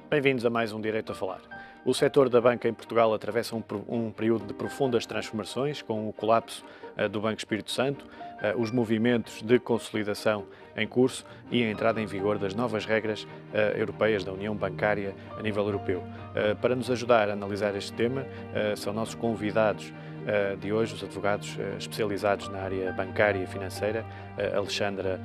Bem-vindos a mais um Direito a Falar. O setor da banca em Portugal atravessa um período de profundas transformações, com o colapso do Banco Espírito Santo, os movimentos de consolidação em curso e a entrada em vigor das novas regras europeias da União Bancária a nível europeu. Para nos ajudar a analisar este tema, são nossos convidados de hoje, os advogados especializados na área bancária e financeira, Alexandra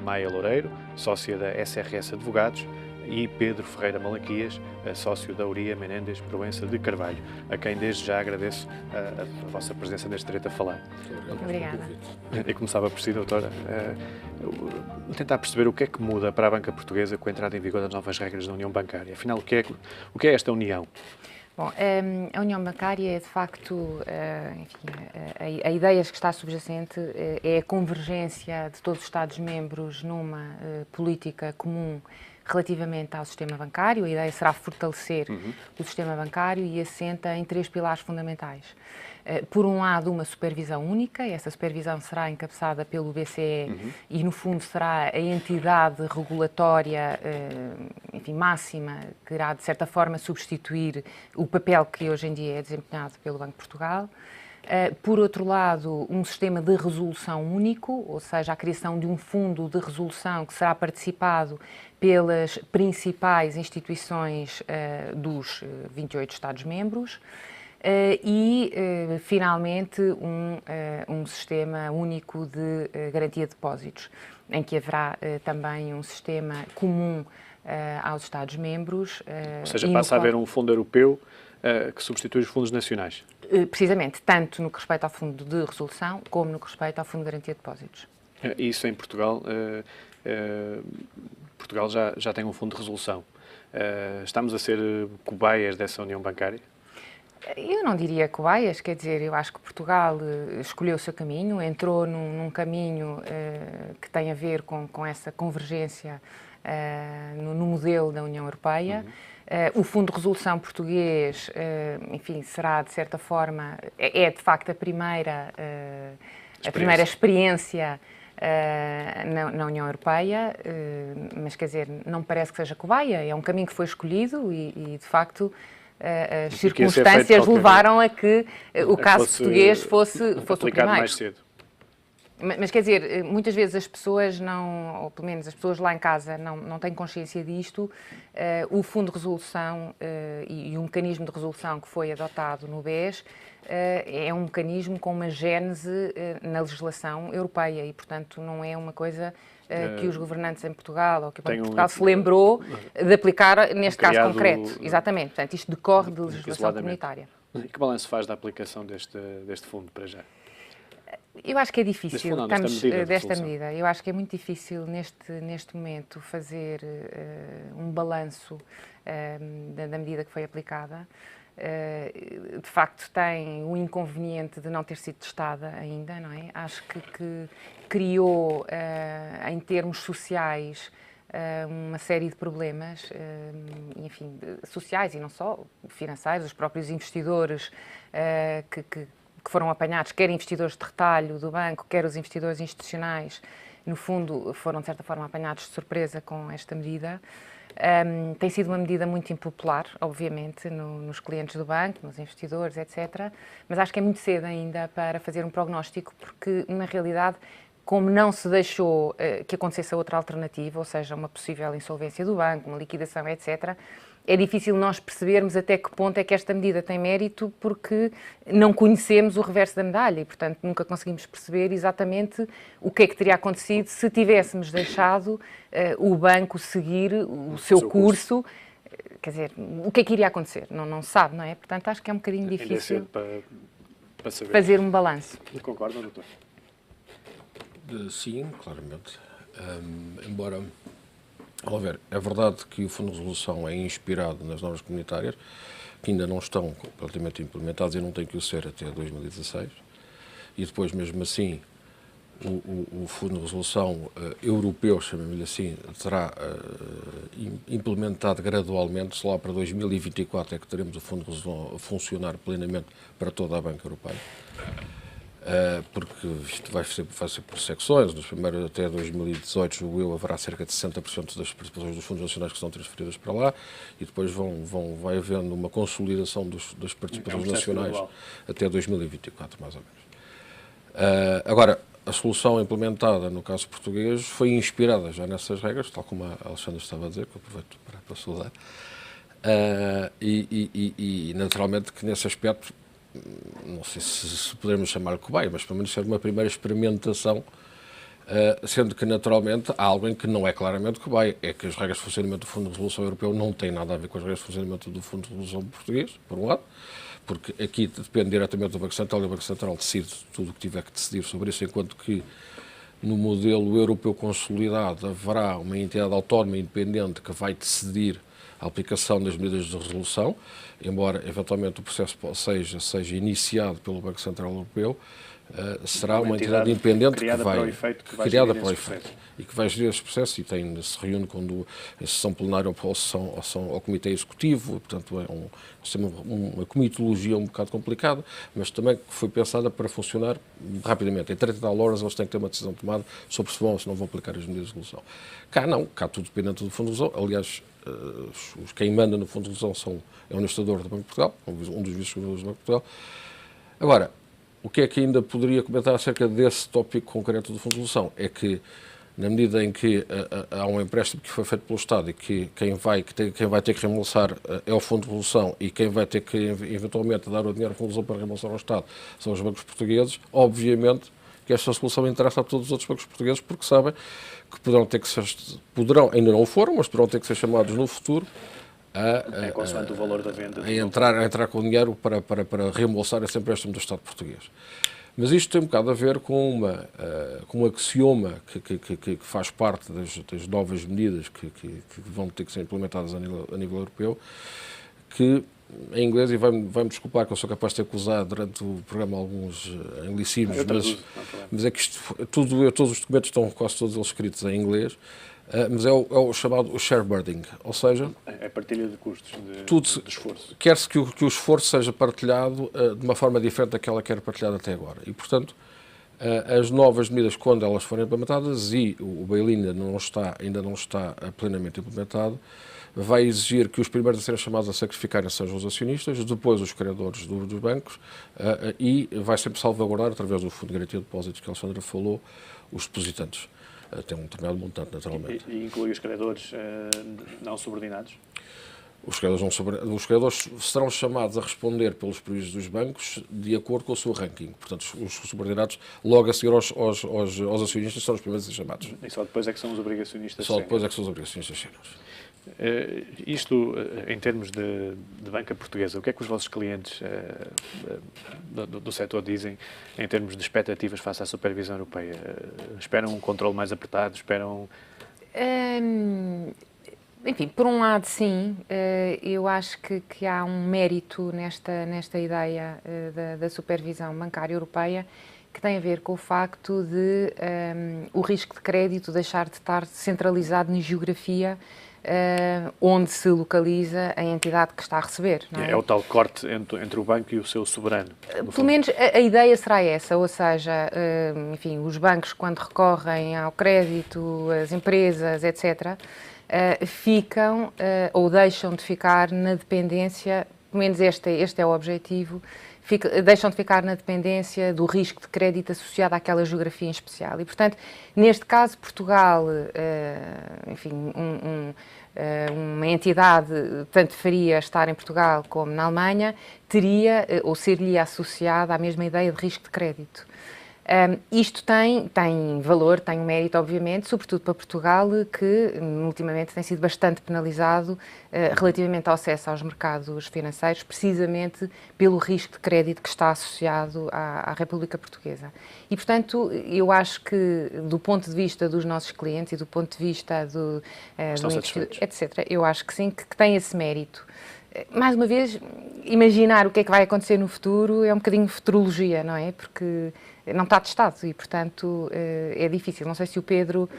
Maia Loureiro, sócia da SRS Advogados, e Pedro Ferreira Malaquias, sócio da Uria Menendez Proença de Carvalho, a quem desde já agradeço a vossa presença neste Direito a Falar. Obrigada. Eu começava por si, doutora, tentar perceber o que é que muda para a banca portuguesa com a entrada em vigor das novas regras da União Bancária. Afinal, o que é esta União? Bom, a União Bancária é, de facto, enfim, a ideias que está subjacente é a convergência de todos os Estados-membros numa política comum relativamente ao sistema bancário. A ideia será fortalecer o sistema bancário e assenta em três pilares fundamentais. Por um lado, uma supervisão única, e essa supervisão será encabeçada pelo BCE e, no fundo, será a entidade regulatória, enfim, máxima, que irá, de certa forma, substituir o papel que hoje em dia é desempenhado pelo Banco de Portugal. Por outro lado, um sistema de resolução único, ou seja, a criação de um fundo de resolução que será participado pelas principais instituições dos 28 Estados-membros. Finalmente, um sistema único de garantia de depósitos, em que haverá também um sistema comum aos Estados-membros. Ou seja, passa a haver um fundo europeu que substitui os fundos nacionais. Precisamente, tanto no que respeita ao fundo de resolução, como no que respeita ao fundo de garantia de depósitos. Isso em Portugal, Portugal já tem um fundo de resolução. Estamos a ser cobaias dessa União Bancária? Eu não diria cobaias, quer dizer, eu acho que Portugal escolheu o seu caminho, entrou num caminho que tem a ver com essa convergência no modelo da União Europeia. O Fundo de Resolução português, enfim, será, de certa forma, é de facto a primeira experiência na União Europeia, mas, quer dizer, não me parece que seja cobaia, é um caminho que foi escolhido e de facto, as circunstâncias levaram a que o caso português fosse o primeiro. Mais cedo. Mas, quer dizer, muitas vezes as pessoas não, ou pelo menos as pessoas lá em casa, não têm consciência disto. O Fundo de Resolução e o mecanismo de resolução que foi adotado no BES é um mecanismo com uma gênese na legislação europeia e, portanto, não é uma coisa que os governantes em Portugal ou que o Banco de Portugal se lembrou de aplicar neste caso concreto. Exatamente. Portanto, isto decorre de legislação comunitária. E que balanço faz da aplicação deste fundo para já? Eu acho que é difícil, desta medida. Eu acho que é muito difícil neste momento fazer um balanço da medida que foi aplicada. De facto, tem o inconveniente de não ter sido testada ainda, não é? Acho que criou, em termos sociais, uma série de problemas, enfim, sociais e não só, financeiros, os próprios investidores que foram apanhados, quer investidores de retalho do banco, quer os investidores institucionais, no fundo, foram, de certa forma, apanhados de surpresa com esta medida. Tem sido uma medida muito impopular, obviamente, nos clientes do banco, nos investidores, etc. Mas acho que é muito cedo ainda para fazer um prognóstico, porque, na realidade, como não se deixou que acontecesse a outra alternativa, ou seja, uma possível insolvência do banco, uma liquidação, etc., é difícil nós percebermos até que ponto é que esta medida tem mérito, porque não conhecemos o reverso da medalha e, portanto, nunca conseguimos perceber exatamente o que é que teria acontecido se tivéssemos deixado o banco seguir o seu curso. Quer dizer, o que é que iria acontecer? Não se sabe, não é? Portanto, acho que é um bocadinho difícil para saber. Fazer um balanço. Concorda, doutor? Sim, claramente. Embora... é verdade que o Fundo de Resolução é inspirado nas normas comunitárias, que ainda não estão completamente implementadas e não têm que o ser até 2016. E depois, mesmo assim, o Fundo de Resolução europeu, chamemos-lhe assim, será implementado gradualmente. Só lá para 2024 é que teremos o Fundo de Resolução a funcionar plenamente para toda a banca europeia. porque isto vai ser por secções. Nos primeiros, até 2018, julgo eu, haverá cerca de 60% das participações dos fundos nacionais que são transferidas para lá, e depois vai havendo uma consolidação das participações nacionais gradual. até 2024, mais ou menos. Agora, a solução implementada no caso português foi inspirada já nessas regras, tal como a Alexandra estava a dizer, que eu aproveito para saudar, e naturalmente que nesse aspecto, não sei se podemos chamar cobaia, mas pelo menos ser uma primeira experimentação, sendo que naturalmente há algo em que não é claramente cobaia, é que as regras de funcionamento do Fundo de Resolução Europeu não têm nada a ver com as regras de funcionamento do Fundo de Resolução português, por um lado, porque aqui depende diretamente do Banco Central e o Banco Central decide tudo o que tiver que decidir sobre isso, enquanto que no modelo europeu consolidado haverá uma entidade autónoma independente que vai decidir a aplicação das medidas de resolução, embora eventualmente o processo seja iniciado pelo Banco Central Europeu, será uma entidade independente criada para o efeito e que vai gerir esse processo, e se reúne quando em sessão plenária ou ao Comitê Executivo, portanto é uma comitologia um bocado complicada, mas também que foi pensada para funcionar rapidamente. Em 30 horas eles têm que ter uma decisão tomada sobre se vão ou se não vão aplicar as medidas de resolução. Cá não, cá tudo dependente do Fundo de Resolução. Aliás, quem manda no Fundo de Resolução é o administrador do Banco de Portugal, um dos vice-governadores do Banco de Portugal. Agora, o que é que ainda poderia comentar acerca desse tópico concreto do Fundo de Resolução? É que, na medida em que há um empréstimo que foi feito pelo Estado e que quem vai ter que reembolsar é o Fundo de Resolução, e quem vai ter que eventualmente dar o dinheiro ao Fundo de Resolução para reembolsar ao Estado são os bancos portugueses, obviamente que esta solução interessa a todos os outros bancos portugueses, porque sabem que ainda não foram, mas poderão ter que ser chamados no futuro consoante o valor da venda. A entrar com dinheiro para reembolsar esse empréstimo do Estado português. Mas isto tem um bocado a ver com um axioma que faz parte das novas medidas que vão ter que ser implementadas a nível europeu, que em inglês, e vai-me desculpar que eu sou capaz de ter que usar durante o programa alguns anglicismos, mas é que todos os documentos estão quase todos eles escritos em inglês, mas é o chamado share burden, ou seja... É partilha de custos, de esforço. Quer-se que o esforço seja partilhado de uma forma diferente daquela que era partilhada até agora. E, portanto, as novas medidas, quando elas forem implementadas, e o bail-in ainda não está plenamente implementado, vai exigir que os primeiros a serem chamados a sacrificarem sejam os acionistas, depois os credores dos bancos, e vai sempre salvaguardar, através do Fundo de Garantia de Depósitos que a Alexandra falou, os depositantes. Tem um determinado montante, naturalmente. E inclui os credores não subordinados? Os credores serão chamados a responder pelos prejuízos dos bancos de acordo com o seu ranking. Portanto, os subordinados, logo a seguir aos acionistas, são os primeiros a ser chamados. E só depois é que são os obrigacionistas? Só depois é que são os obrigacionistas séniores. Isto, em termos de banca portuguesa, o que é que os vossos clientes do setor dizem em termos de expectativas face à supervisão europeia? Esperam um controle mais apertado? Esperam... Enfim, por um lado, sim, eu acho que há um mérito nesta ideia da supervisão bancária europeia, que tem a ver com o facto de o risco de crédito deixar de estar centralizado na geografia onde se localiza a entidade que está a receber. Não é? É o tal corte entre o banco e o seu soberano. Pelo menos a ideia será essa, ou seja, enfim, os bancos, quando recorrem ao crédito, as empresas, etc., ficam ou deixam de ficar na dependência, pelo menos este é o objetivo, deixam de ficar na dependência do risco de crédito associado àquela geografia em especial. E, portanto, neste caso, Portugal, enfim, uma entidade, tanto faria estar em Portugal como na Alemanha, teria ou ser-lhe associada à mesma ideia de risco de crédito. Isto tem valor, tem um mérito, obviamente, sobretudo para Portugal, que ultimamente tem sido bastante penalizado relativamente ao acesso aos mercados financeiros, precisamente pelo risco de crédito que está associado à República Portuguesa. E, portanto, eu acho que, do ponto de vista dos nossos clientes e do ponto de vista do investidor, etc., eu acho que sim, que tem esse mérito. Mais uma vez, imaginar o que é que vai acontecer no futuro é um bocadinho futurologia, não é? Porque não está testado e, portanto, é difícil. Não sei se o Pedro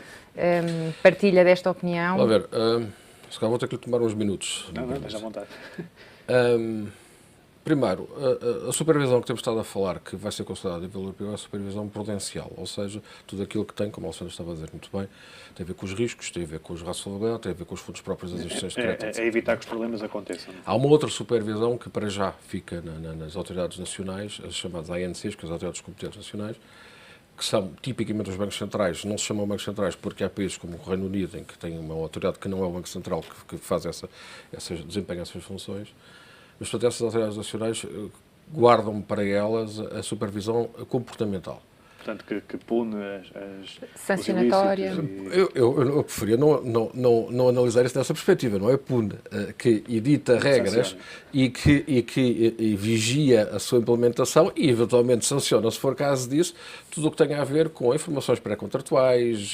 partilha desta opinião. A ver, se calhar vou ter que lhe tomar uns minutos. Não, esteja à vontade. Primeiro, a supervisão que temos estado a falar, que vai ser considerada a nível europeu, é a supervisão prudencial, ou seja, tudo aquilo que tem, como o Alexandre estava a dizer muito bem, tem a ver com os riscos, tem a ver com os racionalidades, tem a ver com os fundos próprios das instituições de crédito. É evitar que os problemas aconteçam. Não? Há uma outra supervisão que para já fica nas autoridades nacionais, as chamadas ANCs, que são as autoridades competentes nacionais, que são tipicamente os bancos centrais. Não se chamam bancos centrais porque há países como o Reino Unido, em que tem uma autoridade que não é o Banco Central, que faz desempenha essas funções. Mas, portanto, essas autoridades nacionais guardam para elas a supervisão comportamental. Portanto, que pune as sancionatória. Eu preferia não analisar isso dessa perspectiva, não é? Pune, que edita regras e que vigia a sua implementação e, eventualmente, sanciona, se for caso disso, tudo o que tenha a ver com informações pré-contratuais,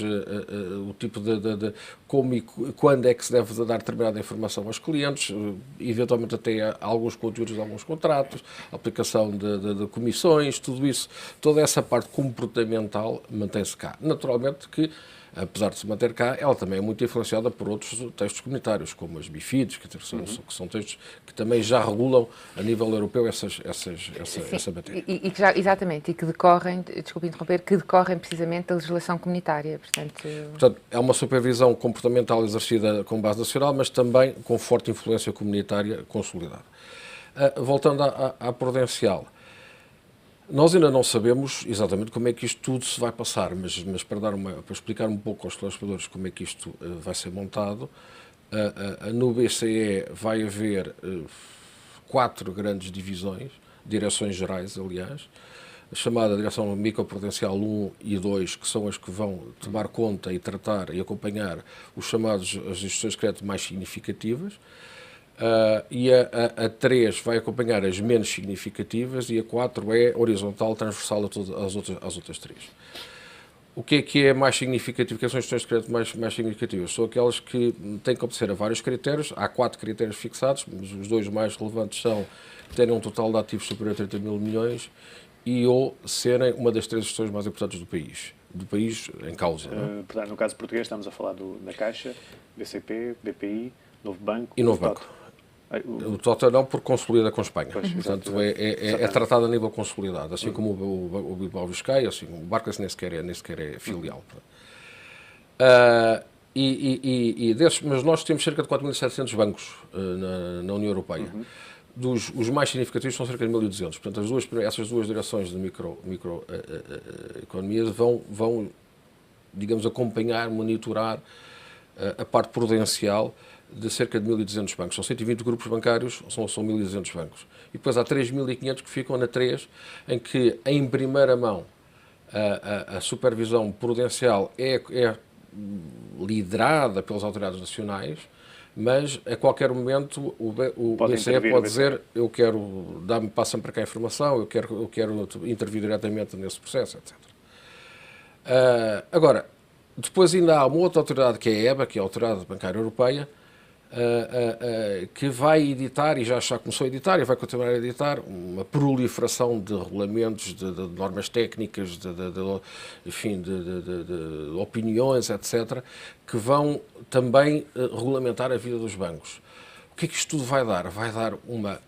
o tipo de como e quando é que se deve dar determinada informação aos clientes, eventualmente até alguns conteúdos de alguns contratos, aplicação de comissões, tudo isso, toda essa parte comportamental mantém-se cá. Naturalmente que, apesar de se manter cá, ela também é muito influenciada por outros textos comunitários, como as BIFIDs, que são textos que também já regulam a nível europeu essa matéria. Exatamente, e que decorrem, desculpe interromper, que decorrem precisamente da legislação comunitária. Portanto, é uma supervisão comportamental exercida com base nacional, mas também com forte influência comunitária consolidada. Voltando à prudencial, nós ainda não sabemos exatamente como é que isto tudo se vai passar, mas para explicar um pouco aos telespectadores como é que isto vai ser montado, no BCE vai haver 4 grandes divisões, direções gerais, aliás, a chamada Direção Microprudencial 1 e 2, que são as que vão tomar conta e tratar e acompanhar as instituições de crédito mais significativas. E a 3 vai acompanhar as menos significativas e a 4 é horizontal, transversal às outras 3. O que é mais significativo? Que são as instituições de crédito mais significativas? São aquelas que têm que obedecer a vários critérios. Há 4 critérios fixados, mas os 2 mais relevantes são terem um total de ativos superior a 30 mil milhões ou serem uma das 3 instituições mais importantes do país em causa. Portanto, no caso português estamos a falar da Caixa, BCP, BPI, Novo Banco. E Novo Banco. O TOTA não, porque consolida com a Espanha. Pois, portanto, é tratado a nível consolidado, assim como o Bilbao Vizcaya, assim, o Barclays nem sequer é filial. Mas nós temos cerca de 4.700 bancos na União Europeia. Os mais significativos são cerca de 1.200. Portanto, essas duas direções de microeconomias vão, digamos, acompanhar, monitorar a parte prudencial de cerca de 1.200 bancos. São 120 grupos bancários, são 1.200 bancos. E depois há 3.500 que ficam na 3, em que, em primeira mão, a supervisão prudencial é liderada pelas autoridades nacionais, mas a qualquer momento o BCE pode dizer: eu quero, passa-me para cá a informação, eu quero intervir diretamente nesse processo, etc. Agora, depois ainda há uma outra autoridade, que é a EBA, que é a Autoridade Bancária Europeia, que vai editar, e já começou a editar, e vai continuar a editar, uma proliferação de regulamentos, de normas técnicas, de opiniões, etc., que vão também regulamentar a vida dos bancos. O que é que isto tudo vai dar? Vai dar uma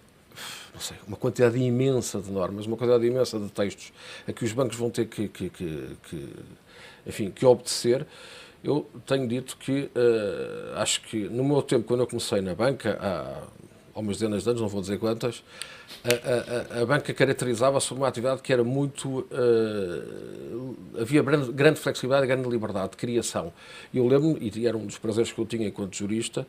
quantidade imensa de normas, uma quantidade imensa de textos a que os bancos vão ter que obedecer. Eu tenho dito que, acho que no meu tempo, quando eu comecei na banca, há umas dezenas de anos, não vou dizer quantas, a banca caracterizava-se por uma atividade que era muito... havia grande flexibilidade e grande liberdade de criação. E eu lembro-me, e era um dos prazeres que eu tinha enquanto jurista,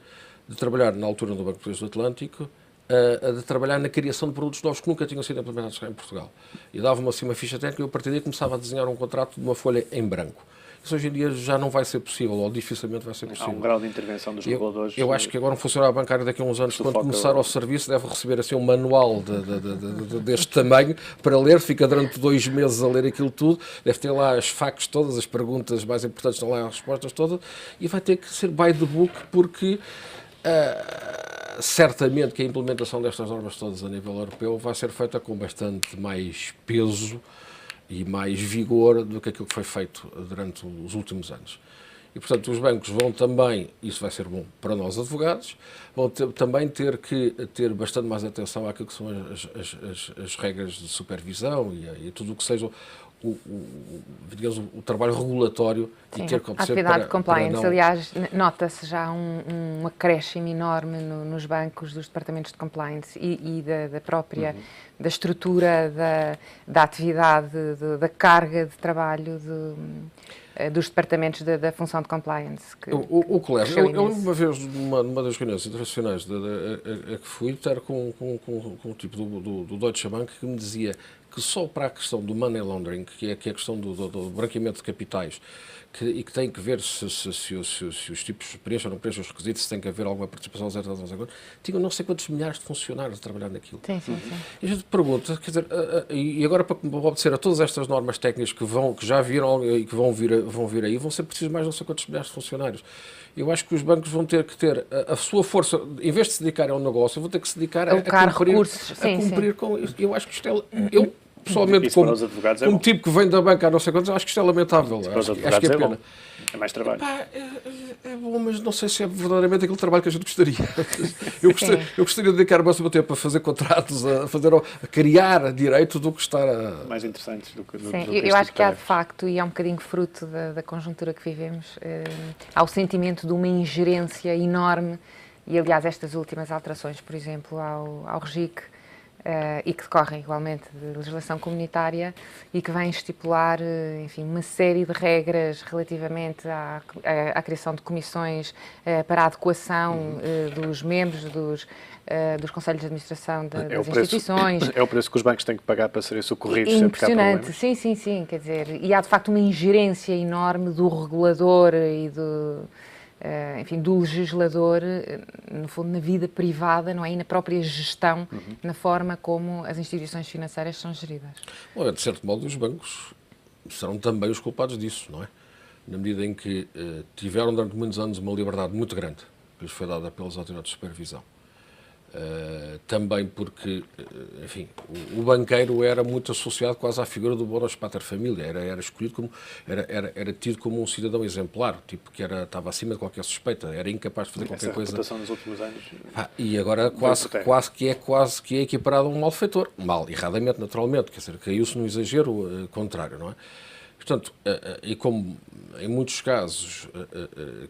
de trabalhar na altura no Banco Português do Atlântico, de trabalhar na criação de produtos novos que nunca tinham sido implementados cá em Portugal. E dava-me assim uma ficha técnica e eu, a partir daí, começava a desenhar um contrato de uma folha em branco. Isso hoje em dia já não vai ser possível, ou dificilmente vai ser possível. Há um grau de intervenção dos reguladores. Eu acho que agora um funcionário bancário daqui a uns anos, quando começar ao serviço, deve receber assim um manual deste tamanho para ler, fica durante 2 meses a ler aquilo tudo, deve ter lá as facts todas, as perguntas mais importantes estão lá, as respostas todas, e vai ter que ser by the book, porque certamente que a implementação destas normas todas a nível europeu vai ser feita com bastante mais peso e mais vigor do que aquilo que foi feito durante os últimos anos. E, portanto, os bancos vão também, isso vai ser bom para nós advogados, vão também ter que ter bastante mais atenção àquilo que são as regras de supervisão e tudo o que seja digamos, o trabalho regulatório. Sim, e ter que a atividade de compliance. não... Aliás, nota-se já um acréscimo enorme nos bancos dos departamentos de compliance e da própria da estrutura da atividade, da carga de trabalho dos departamentos da função de compliance. O que leva, eu uma vez, numa das reuniões internacionais a que fui, estar com o tipo do Deutsche Bank, que me dizia que só para a questão do money laundering, que é a questão do branqueamento de capitais, e que tem que ver se os tipos preenchem ou não preenchem os requisitos, se tem que haver alguma participação zero, tinham não sei quantos milhares de funcionários a trabalhar naquilo. Sim. E a gente pergunta, quer dizer, e agora para obedecer a todas estas normas técnicas que já viram e que vão vir aí, vão ser precisos mais não sei quantos milhares de funcionários. Eu acho que os bancos vão ter que ter a sua força, em vez de se dedicar ao negócio, vão ter que se dedicar a cumprir com isso. Eu acho que isto é... Pessoalmente, como tipo que vem da banca há não sei quantos, acho que isto é lamentável. Acho que é pena. É mais trabalho. É bom, mas não sei se é verdadeiramente aquele trabalho que a gente gostaria. Eu gostaria de dedicar mais o meu tempo a fazer contratos, a criar direito do que estar mais interessantes do que eu acho que há de facto, e é um bocadinho fruto da conjuntura que vivemos, há o sentimento de uma ingerência enorme, e aliás estas últimas alterações, por exemplo, ao RGIC, e que decorrem igualmente de legislação comunitária e que vêm estipular, enfim, uma série de regras relativamente à criação de comissões para a adequação dos membros dos conselhos de administração das instituições. É o preço que os bancos têm que pagar para serem socorridos. Impressionante, sim, quer dizer, e há de facto uma ingerência enorme do regulador e do legislador, no fundo, na vida privada, não é? E na própria gestão, na forma como as instituições financeiras são geridas. Bom, de certo modo, os bancos serão também os culpados disso, não é? Na medida em que tiveram durante muitos anos uma liberdade muito grande que lhes foi dada pelas autoridades de supervisão. Também porque, enfim, o banqueiro era muito associado quase à figura do bonus pater familia, era escolhido como, era tido como um cidadão exemplar, tipo que estava acima de qualquer suspeita, era incapaz de fazer qualquer coisa. Essa reputação nos últimos anos. E agora quase que é equiparado a um malfeitor, erradamente, naturalmente, quer dizer, caiu-se num exagero contrário, não é? Portanto, e como em muitos casos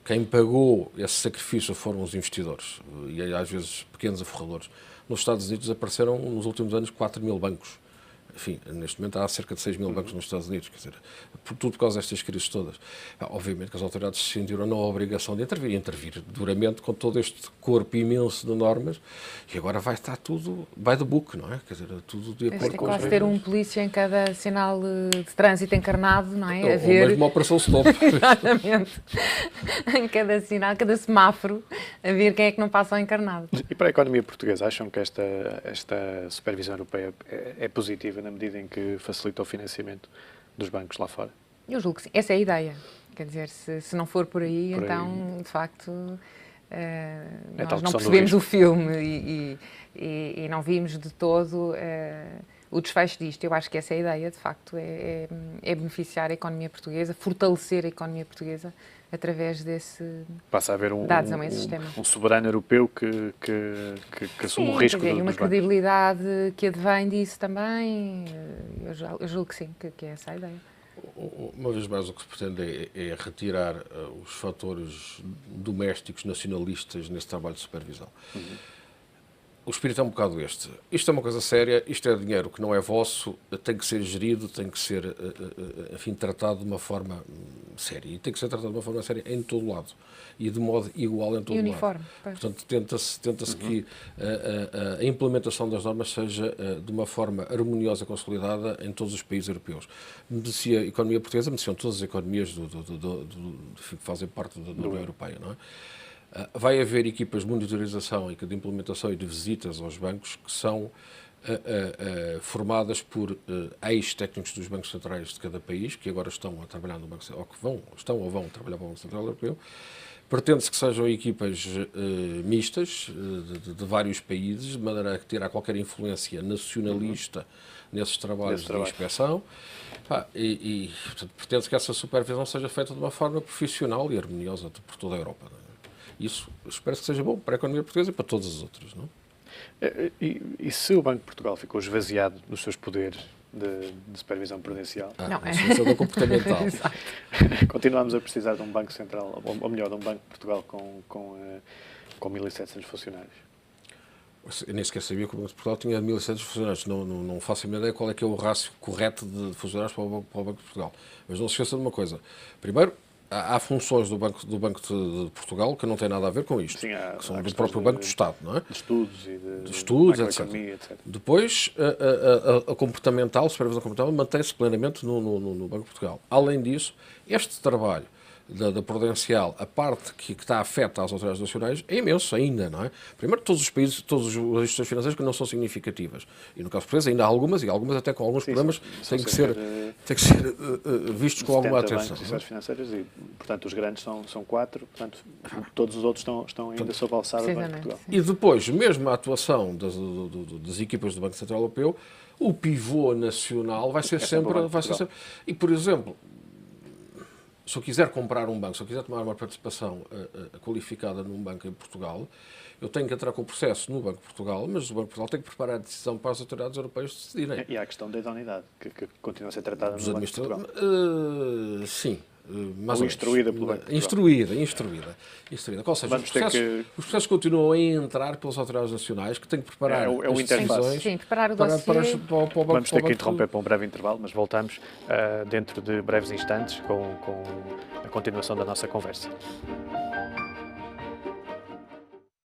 quem pagou esse sacrifício foram os investidores, e às vezes pequenos aforradores, nos Estados Unidos apareceram nos últimos anos 4.000 bancos. Enfim, neste momento há cerca de 6.000 bancos nos Estados Unidos, quer dizer, tudo por causa destas crises todas. Obviamente que as autoridades se sentiram na obrigação de intervir duramente com todo este corpo imenso de normas, e agora vai estar tudo by the book, não é? Quer dizer, tudo de acordo com as regras. Quase ter um polícia em cada sinal de trânsito encarnado, não é? Ou mesmo uma operação stop. Exatamente. Em cada sinal, cada semáforo, a ver quem é que não passa ao encarnado. E para a economia portuguesa, acham que esta supervisão europeia é positiva na medida em que facilita o financiamento dos bancos lá fora? Eu julgo que sim. Essa é a ideia. Quer dizer, se não for por aí, então, de facto, nós não percebemos o filme e não vimos de todo o desfecho disto. Eu acho que essa é a ideia, de facto, é beneficiar a economia portuguesa, fortalecer a economia portuguesa através desse... Passa a haver um soberano europeu que assume o risco dos bancos. E uma credibilidade que advém disso também. Eu julgo que sim, que é essa a ideia. Uma vez mais, o que se pretende é retirar os fatores domésticos nacionalistas nesse trabalho de supervisão. O espírito é um bocado este. Isto é uma coisa séria, isto é dinheiro que não é vosso, tem que ser gerido, tem que ser, enfim, tratado de uma forma séria. E tem que ser tratado de uma forma séria em todo lado. E de modo igual em todo lado. Uniforme. Portanto, tenta-se que a implementação das normas seja de uma forma harmoniosa e consolidada em todos os países europeus. Beneficia a economia portuguesa, beneficiam todas as economias que fazem parte da União Europeia, não é? Vai haver equipas de monitorização e de implementação e de visitas aos bancos que são formadas por ex-técnicos dos bancos centrais de cada país, que agora estão a trabalhar no Banco Central, ou que vão trabalhar para o Banco Central Europeu, Pretende-se que sejam equipas mistas, de vários países, de maneira a tirar qualquer influência nacionalista nesses trabalhos de inspeção. Portanto, pretende-se que essa supervisão seja feita de uma forma profissional e harmoniosa por toda a Europa. Isso espero que seja bom para a economia portuguesa e para todas as outras. Não? E se o Banco de Portugal ficou esvaziado dos seus poderes de supervisão prudencial? Não, isso é comportamental. Continuamos a precisar de um Banco Central, ou melhor, de um Banco de Portugal com 1.700 funcionários. Eu nem sequer sabia que o Banco de Portugal tinha 1.700 funcionários. Não faço a minha ideia qual é que é o rácio correto de funcionários para o Banco de Portugal. Mas não se esqueça de uma coisa. Primeiro, há funções do Banco de Portugal que não têm nada a ver com isto. Sim, que são do próprio Banco do Estado, não é? De estudos e de estudos, etc. Depois, a comportamental, a supervisão comportamental, mantém-se plenamente no Banco de Portugal. Além disso, este trabalho da Prudencial, a parte que está afeta às autoridades nacionais, é imenso ainda, não é? Primeiro, todos os países, todas as instituições financeiras que não são significativas. E no caso português ainda há algumas, e algumas até com alguns problemas, têm que ser vistos com alguma atenção. Bancos e financeiras e, portanto, os grandes são 4, portanto, todos os outros estão ainda sob a alçada do Banco de Portugal. E depois, mesmo a atuação das equipas do Banco Central Europeu, o pivô nacional vai ser sempre... E, por exemplo, se eu quiser comprar um banco, se eu quiser tomar uma participação qualificada num banco em Portugal, eu tenho que entrar com o processo no Banco de Portugal, mas o Banco de Portugal tem que preparar a decisão para as autoridades europeias decidirem. E há a questão da idoneidade, que continua a ser tratada no Banco de Portugal. Sim. Ou instruída pelo Banco de Portugal. Instruída. Ou seja, os processos continuam a entrar pelas autoridades nacionais que têm que preparar as decisões. Sim, preparar o dossiê. Para o Banco. Vamos ter que interromper para um breve intervalo, mas voltamos dentro de breves instantes com a continuação da nossa conversa.